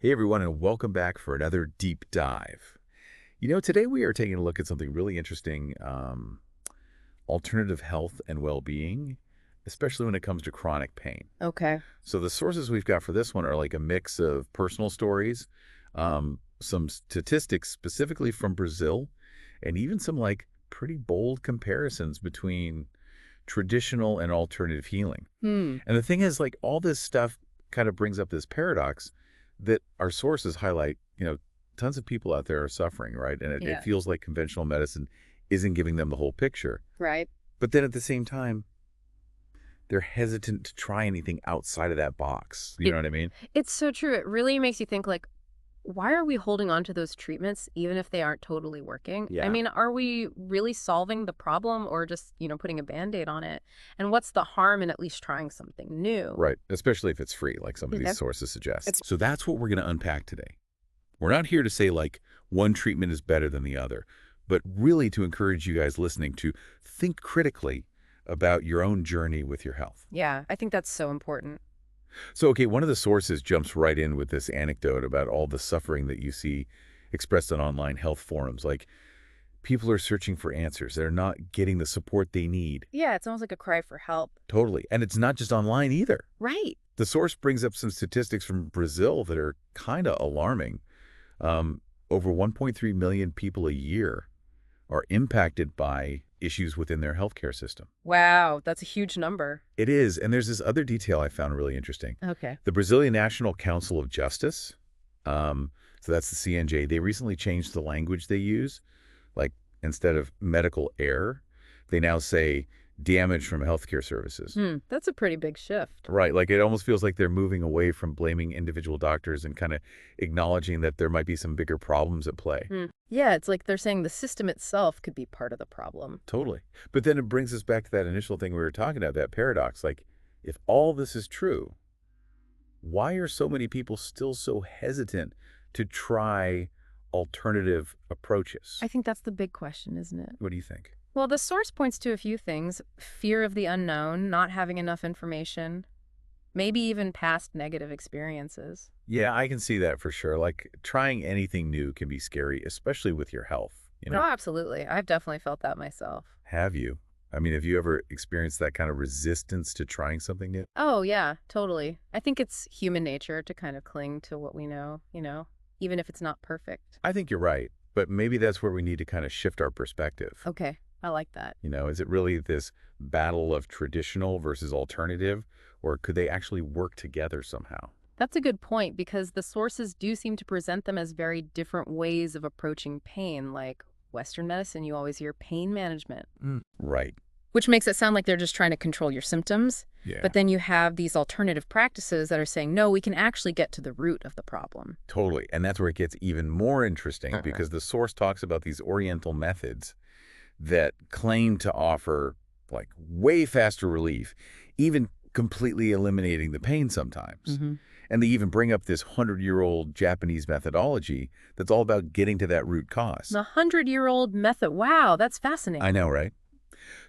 Hey everyone, and welcome back for another deep dive. Today we are taking a look at something really interesting, alternative health and well-being, especially when it comes to chronic pain. Okay. So the sources we've got for this one are like a mix of personal stories, some statistics specifically from Brazil, and even some like pretty bold comparisons between traditional and alternative healing. Hmm. And the thing is, like, all this stuff kind of brings up this paradox that our sources highlight, tons of people out there are suffering, right? And it Yeah. feels like conventional medicine isn't giving them the whole picture. Right. But then at the same time, they're hesitant to try anything outside of that box. You It know what I mean? it's so true. It really makes you think like, why are we holding on to those treatments even if they aren't totally working? I Yeah, mean, are we really solving the problem or just, putting a Band-Aid on it? And what's the harm in at least trying something new? right. Especially if it's free, like some of these Okay. sources suggest. It's So that's what we're going to unpack today. We're not here to say like one treatment is better than the other, but really to encourage you guys listening to think critically about your own journey with your health. Yeah, I think that's so important. So, okay, one of the sources jumps right in with this anecdote about all the suffering that you see expressed on online health forums. Like, people are searching for answers. They're not getting the support they need. Yeah, it's almost like a cry for help. Totally. And it's not just online either. Right. The source brings up some statistics from Brazil that are kind of alarming. Um, Over 1.3 million people a year are impacted by issues within their healthcare system. Wow, that's a huge number. It is. And there's this other detail I found really interesting. Okay. The Brazilian National Council of Justice, so that's the CNJ, they recently changed the language they use. Like, instead of medical error, they now say damage from healthcare services. That's a pretty big shift. Right. Like, it almost feels like they're moving away from blaming individual doctors and kind of acknowledging that there might be some bigger problems at play. Yeah, it's like they're saying the system itself could be part of the problem. Totally. But then it brings us back to that initial thing we were talking about, that paradox. Like, if all this is true, why are so many people still so hesitant to try alternative approaches? I think that's the big question, isn't it? What do you think? Well, the source points to a few things: fear of the unknown, not having enough information, maybe even past negative experiences. Yeah, I can see that for sure. Like, trying anything new can be scary, especially with your health. Oh, absolutely. I've definitely felt that myself. Have you? I mean, have you ever experienced that kind of resistance to trying something new? Oh, yeah, totally. I think it's human nature to kind of cling to what we know, even if it's not perfect. I think you're right, but maybe that's where we need to kind of shift our perspective. Okay, I like that. Is it really this battle of traditional versus alternative, or could they actually work together somehow? That's a good point because the sources do seem to present them as very different ways of approaching pain, like Western medicine, you always hear pain management. Right. Which makes it sound like they're just trying to control your symptoms. Yeah, But then you have these alternative practices that are saying, no, we can actually get to the root of the problem. totally. And that's where it gets even more interesting Uh-huh. because the source talks about these Oriental methods that claim to offer like way faster relief, even completely eliminating the pain sometimes. Hmm. And they even bring up this 100-year-old Japanese methodology that's all about getting to that root cause. The 100-year-old method. Wow, that's fascinating. I know, right?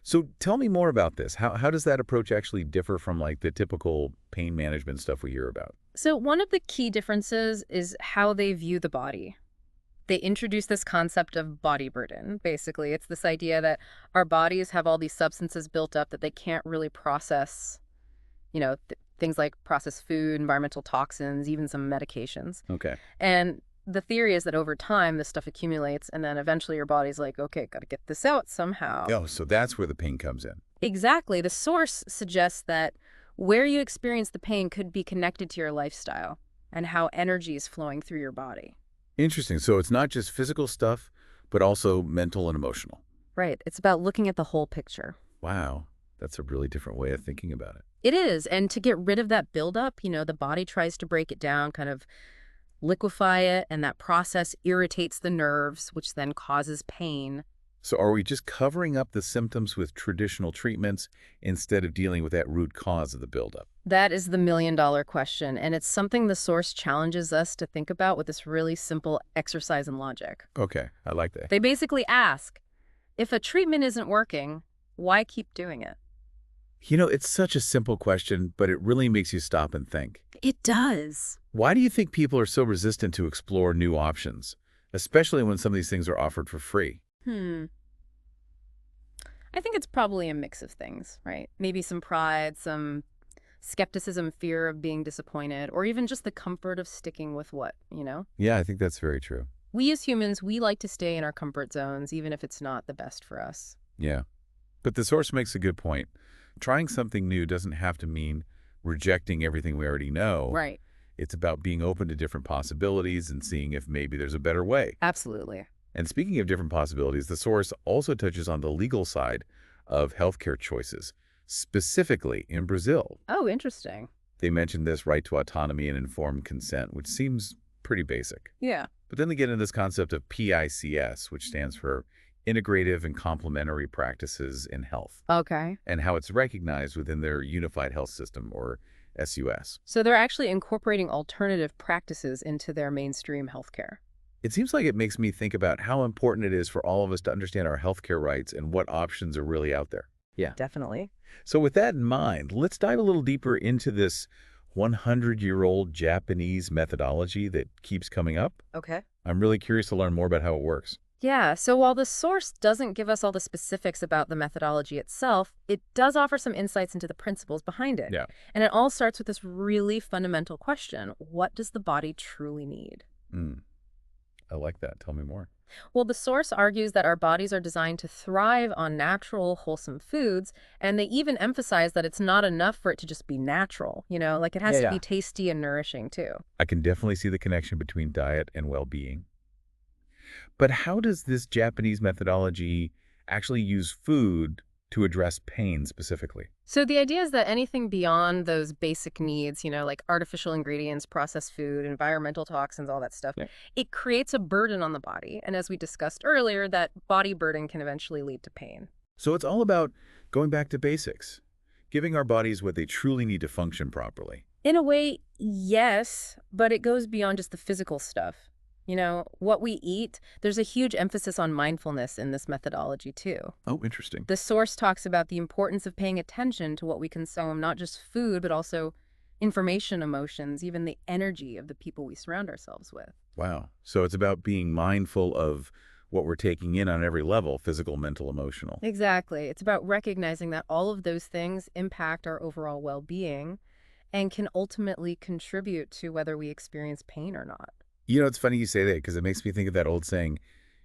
So tell me more about this. How does that approach actually differ from like the typical pain management stuff we hear about? So one of the key differences is how they view the body. They introduce this concept of body burden, basically. It's this idea that our bodies have all these substances built up that they can't really process, things like processed food, environmental toxins, even some medications. Okay. And the theory is that over time, this stuff accumulates, and then eventually your body's like, okay, got to get this out somehow. Oh, so that's where the pain comes in. Exactly. The source suggests that where you experience the pain could be connected to your lifestyle and how energy is flowing through your body. Interesting. So it's not just physical stuff, but also mental and emotional. Right. It's about looking at the whole picture. Wow. That's a really different way of thinking about it. It is. And to get rid of that buildup, the body tries to break it down, kind of liquefy it, and that process irritates the nerves, which then causes pain. So are we just covering up the symptoms with traditional treatments instead of dealing with that root cause of the buildup? That is the million-dollar question, and it's something the source challenges us to think about with this really simple exercise in logic. Okay, I like that. They basically ask, if a treatment isn't working, why keep doing it? It's such a simple question, but it really makes you stop and think. It does. Why do you think people are so resistant to explore new options, especially when some of these things are offered for free? Hmm. I think it's probably a mix of things, right? Maybe some pride, some skepticism, fear of being disappointed, or even just the comfort of sticking with what? Yeah, I think that's very true. We as humans, we like to stay in our comfort zones, even if it's not the best for us. Yeah. But the source makes a good point. Trying something new doesn't have to mean rejecting everything we already know. Right. It's about being open to different possibilities and seeing if maybe there's a better way. Absolutely. And speaking of different possibilities, the source also touches on the legal side of healthcare choices, specifically in Brazil. Oh, interesting. They mentioned this right to autonomy and informed consent, which seems pretty basic. Yeah. But then they get into this concept of PICS, which stands for Integrative and Complementary Practices in Health, Okay. and how it's recognized within their Unified Health System, or SUS. So they're actually incorporating alternative practices into their mainstream healthcare. It seems like it makes me think about how important it is for all of us to understand our healthcare rights and what options are really out there. Yeah. Definitely. So with that in mind, let's dive a little deeper into this 100-year-old Japanese methodology that keeps coming up. Okay. I'm really curious to learn more about how it works. Yeah, so while the source doesn't give us all the specifics about the methodology itself, it does offer some insights into the principles behind it. Yeah. And it all starts with this really fundamental question: what does the body truly need? Mm, I like that. Tell me more. Well, the source argues that our bodies are designed to thrive on natural, wholesome foods, and they even emphasize that it's not enough for it to just be natural, like it has Yeah, to yeah. be tasty and nourishing too. I can definitely see the connection between diet and well-being. But how does this Japanese methodology actually use food to address pain specifically? So the idea is that anything beyond those basic needs, like artificial ingredients, processed food, environmental toxins, all that stuff, Yeah. it creates a burden on the body. And as we discussed earlier, that body burden can eventually lead to pain. So it's all about going back to basics, giving our bodies what they truly need to function properly. In a way, yes, but it goes beyond just the physical stuff. What we eat, there's a huge emphasis on mindfulness in this methodology too. Oh, interesting. The source talks about the importance of paying attention to what we consume, not just food, but also information, emotions, even the energy of the people we surround ourselves with. Wow. So it's about being mindful of what we're taking in on every level, physical, mental, emotional. Exactly. It's about recognizing that all of those things impact our overall well-being and can ultimately contribute to whether we experience pain or not. It's funny you say that because it makes me think of that old saying,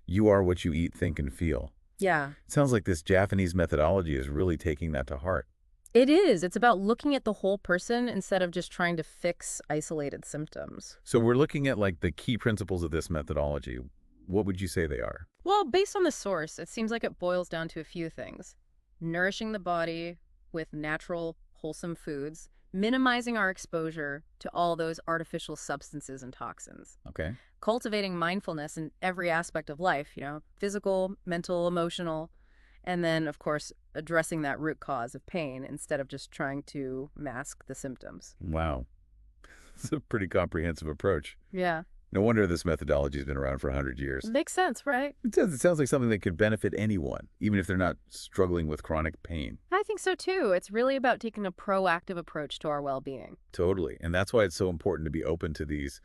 you are what you eat, think, and feel. Yeah. It sounds like this Japanese methodology is really taking that to heart. It is. It's about looking at the whole person instead of just trying to fix isolated symptoms. So we're looking at like the key principles of this methodology. What would you say they are? Well, based on the source, it seems like it boils down to a few things. Nourishing the body with natural, wholesome foods, minimizing our exposure to all those artificial substances and toxins, Okay. cultivating mindfulness in every aspect of life, physical, mental, emotional, and then, of course, addressing that root cause of pain instead of just trying to mask the symptoms. Wow. It's a pretty comprehensive approach. Yeah. No wonder this methodology has been around for 100 years. Makes sense, right? It sounds like something that could benefit anyone, even if they're not struggling with chronic pain. I think so too. It's really about taking a proactive approach to our well-being. Totally. And that's why it's so important to be open to these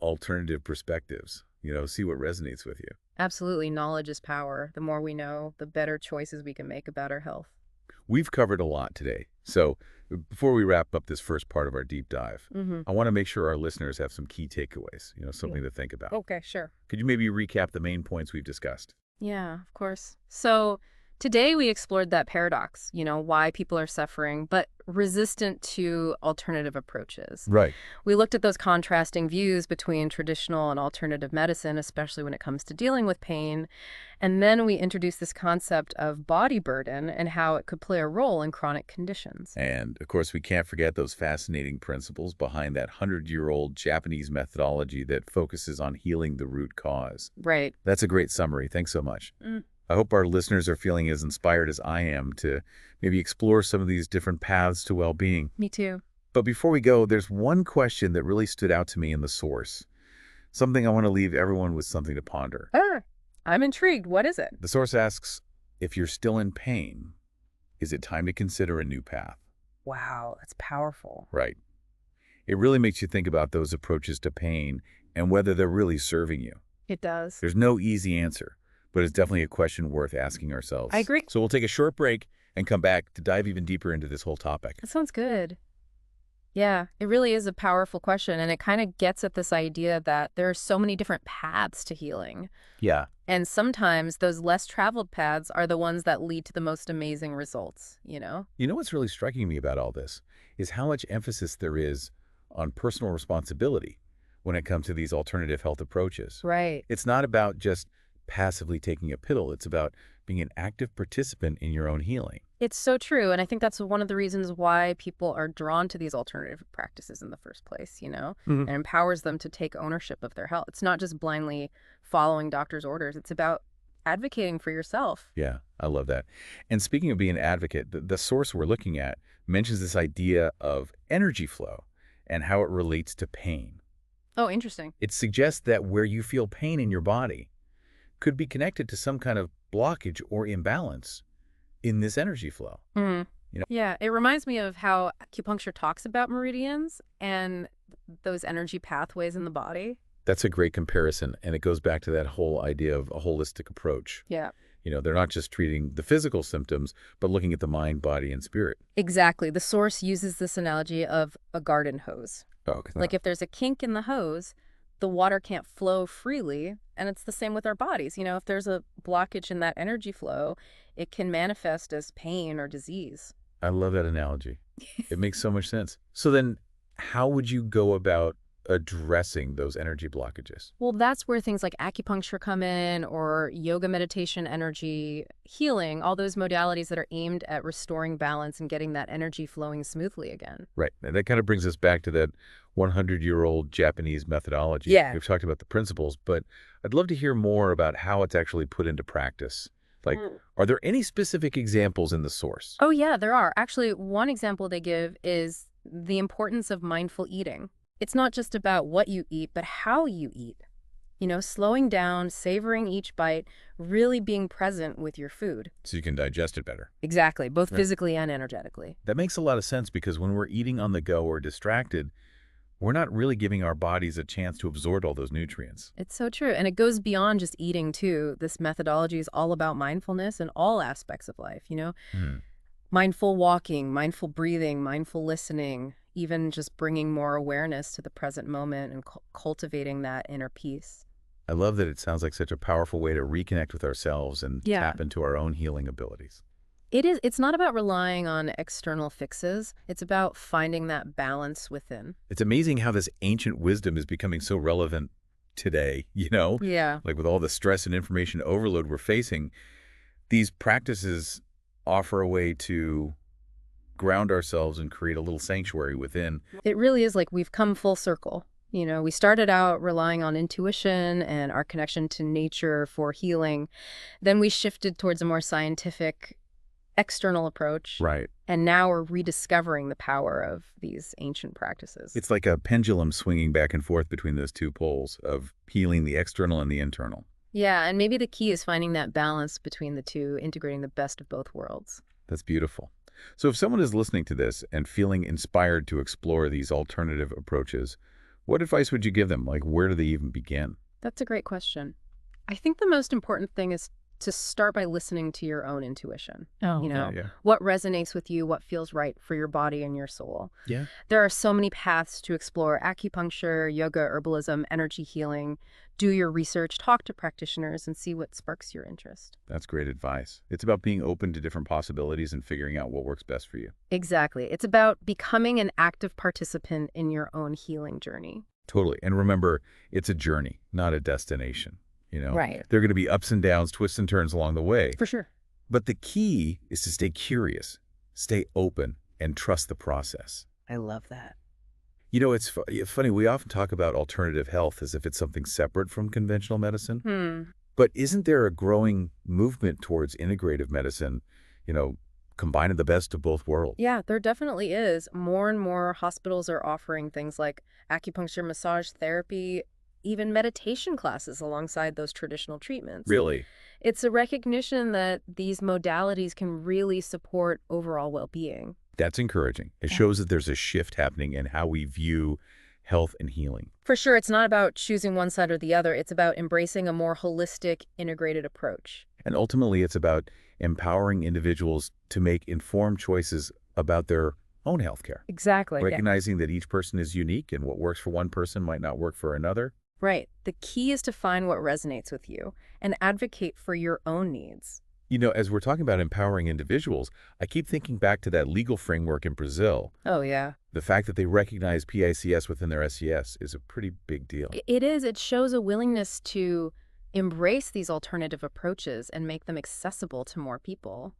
alternative perspectives. See what resonates with you. Absolutely. Knowledge is power. The more we know, the better choices we can make about our health. We've covered a lot today. So before we wrap up this first part of our deep dive, I want to make sure our listeners have some key takeaways, something to think about. Okay, sure. Could you maybe recap the main points we've discussed? Yeah, of course. So today we explored that paradox, why people are suffering, but resistant to alternative approaches. Right. We looked at those contrasting views between traditional and alternative medicine, especially when it comes to dealing with pain. And then we introduced this concept of body burden and how it could play a role in chronic conditions. And, of course, we can't forget those fascinating principles behind that 100-year-old Japanese methodology that focuses on healing the root cause. Right. That's a great summary. Thanks so much. I hope our listeners are feeling as inspired as I am to maybe explore some of these different paths to well-being. Me too. But before we go, there's one question that really stood out to me in the source. Something I want to leave everyone with something to ponder. I'm intrigued. What is it? The source asks, if you're still in pain, Is it time to consider a new path? Wow, that's powerful. Right. It really makes you think about those approaches to pain and whether they're really serving you. It does. There's no easy answer, but it's definitely a question worth asking I ourselves. agree. So we'll take a short break and come back to dive even deeper into this whole topic. That sounds good. Yeah, it really is a powerful question, and it kind of gets at this idea that there are so many different paths to healing. Yeah. And sometimes those less traveled paths are the ones that lead to the most amazing results, you know? You know what's really striking me about all this is how much emphasis there is on personal responsibility when it comes to these alternative health approaches. Right. It's not about just passively taking a pill. It's about being an active participant in your own healing. It's so true. And I think that's one of the reasons why people are drawn to these alternative practices in the first place, you know? Mhm. It empowers them to take ownership of their health. It's not just blindly following doctors' orders. It's about advocating for yourself. Yeah, I love that. And speaking of being an advocate, the source we're looking at mentions this idea of energy flow and how it relates to pain. Oh, interesting. It suggests that where you feel pain in your body could be connected to some kind of blockage or imbalance in this energy flow. Mm. You know? Yeah, it reminds me of how acupuncture talks about meridians and those energy pathways in the body. That's a great comparison, and it goes back to that whole idea of a holistic approach. Yeah. They're not just treating the physical symptoms, but looking at the mind, body, and spirit. Exactly. The source uses this analogy of a garden hose. Oh, okay. Like if there's a kink in the hose, the water can't flow freely. And it's the same with our bodies. You know, if there's a blockage in that energy flow, it can manifest as pain or disease. I love that analogy. It makes so much sense. So then how would you go about addressing those energy blockages? Well, that's where things like acupuncture come in, or yoga, meditation, energy healing, all those modalities that are aimed at restoring balance and getting that energy flowing smoothly again. Right. And that kind of brings us back to that 100-year-old Japanese methodology. Yeah. We've talked about the principles, but I'd love to hear more about how it's actually put into practice. Like, are there any specific examples in the source? Oh, yeah, there are. Actually, one example they give is the importance of mindful eating. It's not just about what you eat, but how you eat. You know, slowing down, savoring each bite, really being present with your food. So you can digest it better. Exactly, both Right. physically and energetically. That makes a lot of sense because when we're eating on the go or distracted, we're not really giving our bodies a chance to absorb all those nutrients. It's so true. And it goes beyond just eating, too. This methodology is all about mindfulness in all aspects of life, you know? Hmm. Mindful walking, mindful breathing, mindful listening, even just bringing more awareness to the present moment and cultivating that inner peace. I love that it sounds like such a powerful way to reconnect with ourselves and Yeah. tap into our own healing abilities. It's not about relying on external fixes. It's about finding that balance within. It's amazing how this ancient wisdom is becoming so relevant today, Yeah. Like with all the stress and information overload we're facing, these practices offer a way to ground ourselves and create a little sanctuary within. It really is like we've come full circle. You know, we started out relying on intuition and our connection to nature for healing. Then we shifted towards a more scientific external approach. Right. And now we're rediscovering the power of these ancient practices. It's like a pendulum swinging back and forth between those two poles of healing the external and the internal. Yeah, and maybe the key is finding that balance between the two, integrating the best of both worlds. That's beautiful. So if someone is listening to this and feeling inspired to explore these alternative approaches, what advice would you give them? Like, where do they even begin? That's a great question. I think the most important thing is to start by listening to your own intuition. You know, yeah. what resonates with you, what feels right for your body and your soul. Yeah. There are so many paths to explore: acupuncture, yoga, herbalism, energy healing. Do your research, talk to practitioners, and see what sparks your interest. That's great advice. It's about being open to different possibilities and figuring out what works best for you. Exactly. It's about becoming an active participant in your own healing journey. Totally. And remember, it's a journey, not a destination. Right. There are going to be ups and downs, twists and turns along the way. For sure. But the key is to stay curious, stay open, and trust the process. I love that. It's funny, we often talk about alternative health as if it's something separate from conventional medicine. But isn't there a growing movement towards integrative medicine, combining the best of both worlds? Yeah, there definitely is. More and more hospitals are offering things like acupuncture, massage therapy, even meditation classes alongside those traditional treatments. Really? It's a recognition that these modalities can really support overall well-being. That's encouraging. It Yeah. shows that there's a shift happening in how we view health and healing. For sure, it's not about choosing one side or the other. It's about embracing a more holistic, integrated approach. And ultimately, it's about empowering individuals to make informed choices about their own healthcare, Exactly. Yeah. recognizing that each person is unique and what works for one person might not work for another. Right. The key is to find what resonates with you and advocate for your own needs. You know, as we're talking about empowering individuals, I keep thinking back to that legal framework in Brazil. Oh, yeah. The fact that they recognize PICS within their SES is a pretty big deal. It is. It shows a willingness to embrace these alternative approaches and make them accessible to more people.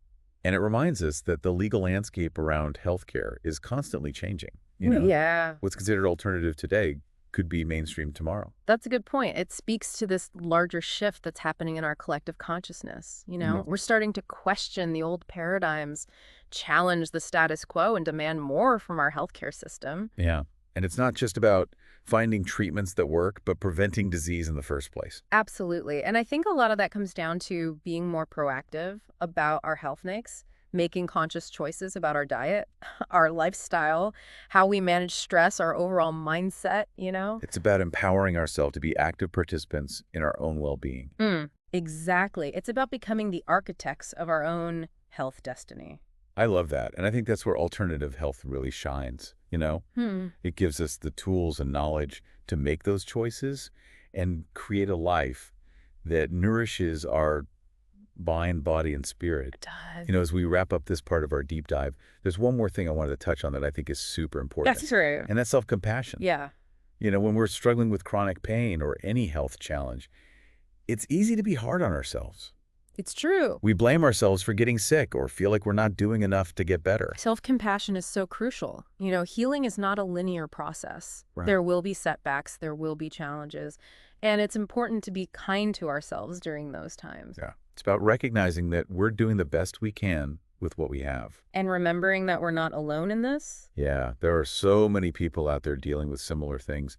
And it reminds us that the legal landscape around healthcare is constantly changing. You know, Yeah. what's considered alternative today could be mainstream tomorrow. That's a good point. It speaks to this larger shift that's happening in our collective consciousness. We're starting to question the old paradigms, challenge the status quo, and demand more from our healthcare system. Yeah. And it's not just about finding treatments that work, but preventing disease in the first place. Absolutely. And I think a lot of that comes down to being more proactive about our health needs, making conscious choices about our diet, our lifestyle, how we manage stress, our overall mindset. It's about empowering ourselves to be active participants in our own well-being. Exactly. It's about becoming the architects of our own health destiny. I love that. And I think that's where alternative health really shines. It gives us the tools and knowledge to make those choices and create a life that nourishes our mind, body, and spirit. It does. As we wrap up this part of our deep dive, there's one more thing I wanted to touch on that I think is super important. That's true. And that's self-compassion. Yeah. When we're struggling with chronic pain or any health challenge, it's easy to be hard on ourselves. It's true. We blame ourselves for getting sick or feel like we're not doing enough to get better. Self-compassion is so crucial. Healing is not a linear process. Right. There will be setbacks, there will be challenges, and it's important to be kind to ourselves during those times. Yeah. It's about recognizing that we're doing the best we can with what we have. And remembering that we're not alone in this. Yeah, there are so many people out there dealing with similar things.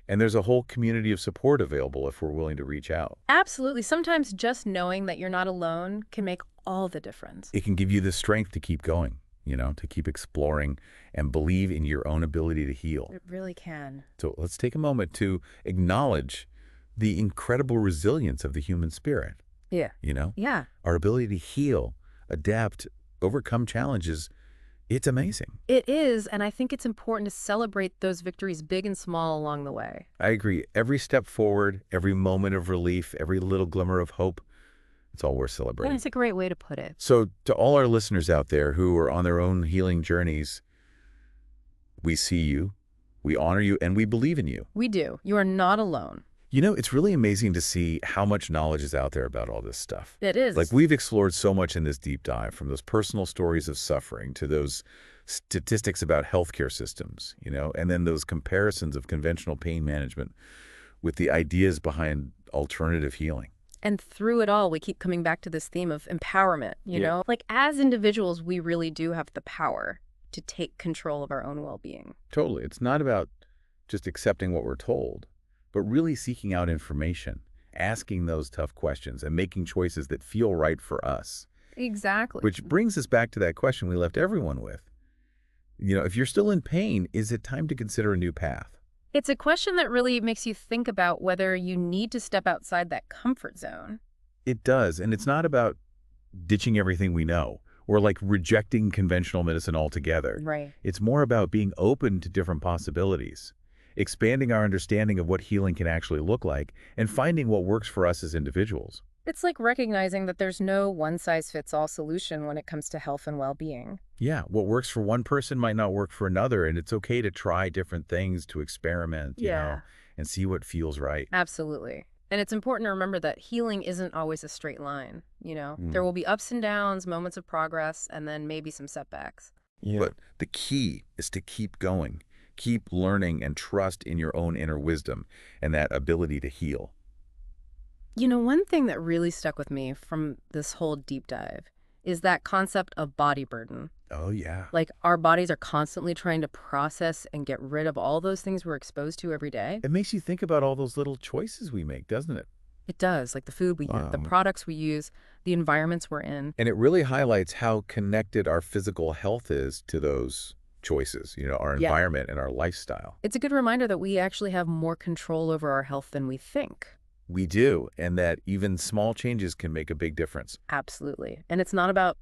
And there's a whole community of support available if we're willing to reach out. Absolutely. Sometimes just knowing that you're not alone can make all the difference. It can give you the strength to keep going, to keep exploring and believe in your own ability to heal. It really can. So let's take a moment to acknowledge the incredible resilience of the human spirit. Yeah. Yeah. Our ability to heal, adapt, overcome challenges, it's amazing. It is, and I think it's important to celebrate those victories big and small along the way. I agree. Every step forward, every moment of relief, every little glimmer of hope, it's all worth celebrating. That's a great way to put it. So to all our listeners out there who are on their own healing journeys, we see you, we honor you, and we believe in you. We do. You are not alone. It's really amazing to see how much knowledge is out there about all this stuff. It is. Like, we've explored so much in this deep dive, from those personal stories of suffering to those statistics about healthcare systems, and then those comparisons of conventional pain management with the ideas behind alternative healing. And through it all, we keep coming back to this theme of empowerment, you know? Like, as individuals, we really do have the power to take control of our own well-being. Totally. It's not about just accepting what we're told, but really seeking out information, asking those tough questions, and making choices that feel right for us. Exactly. Which brings us back to that question we left everyone with. If you're still in pain, is it time to consider a new path? It's a question that really makes you think about whether you need to step outside that comfort zone. It does, and it's not about ditching everything we know or like rejecting conventional medicine altogether. Right. It's more about being open to different possibilities, expanding our understanding of what healing can actually look like, and finding what works for us as individuals. It's like recognizing that there's no one-size-fits-all solution when it comes to health and well-being. Yeah, what works for one person might not work for another, and it's okay to try different things, to experiment, and see what feels right. Absolutely. And it's important to remember that healing isn't always a straight line, There will be ups and downs, moments of progress, and then maybe some setbacks. Yeah. But the key is to keep going, keep learning, and trust in your own inner wisdom and that ability to heal. One thing that really stuck with me from this whole deep dive is that concept of body burden. Oh, yeah. Like, our bodies are constantly trying to process and get rid of all those things we're exposed to every day. It makes you think about all those little choices we make, doesn't it? It does, like the food we eat, the Wow. products we use, the environments we're in. And it really highlights how connected our physical health is to those choices, our Yeah. environment and our lifestyle. It's a good reminder that we actually have more control over our health than we think. We do, and that even small changes can make a big difference. Absolutely. And it's not about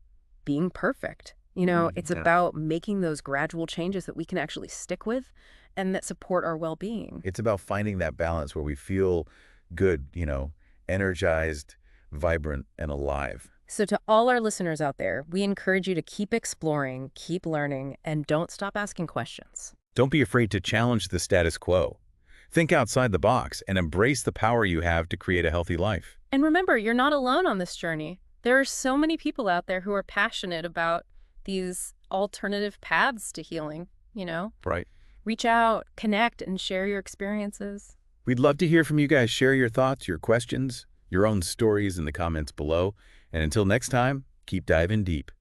being perfect. It's Yeah. about making those gradual changes that we can actually stick with and that support our well-being. It's about finding that balance where we feel good, energized, vibrant, and alive. So to all our listeners out there, we encourage you to keep exploring, keep learning, and don't stop asking questions. Don't be afraid to challenge the status quo. Think outside the box and embrace the power you have to create a healthy life. And remember, you're not alone on this journey. There are so many people out there who are passionate about these alternative paths to healing. Right. Reach out, connect, and share your experiences. We'd love to hear from you guys. Share your thoughts, your questions, your own stories in the comments below. And until next time, keep diving deep.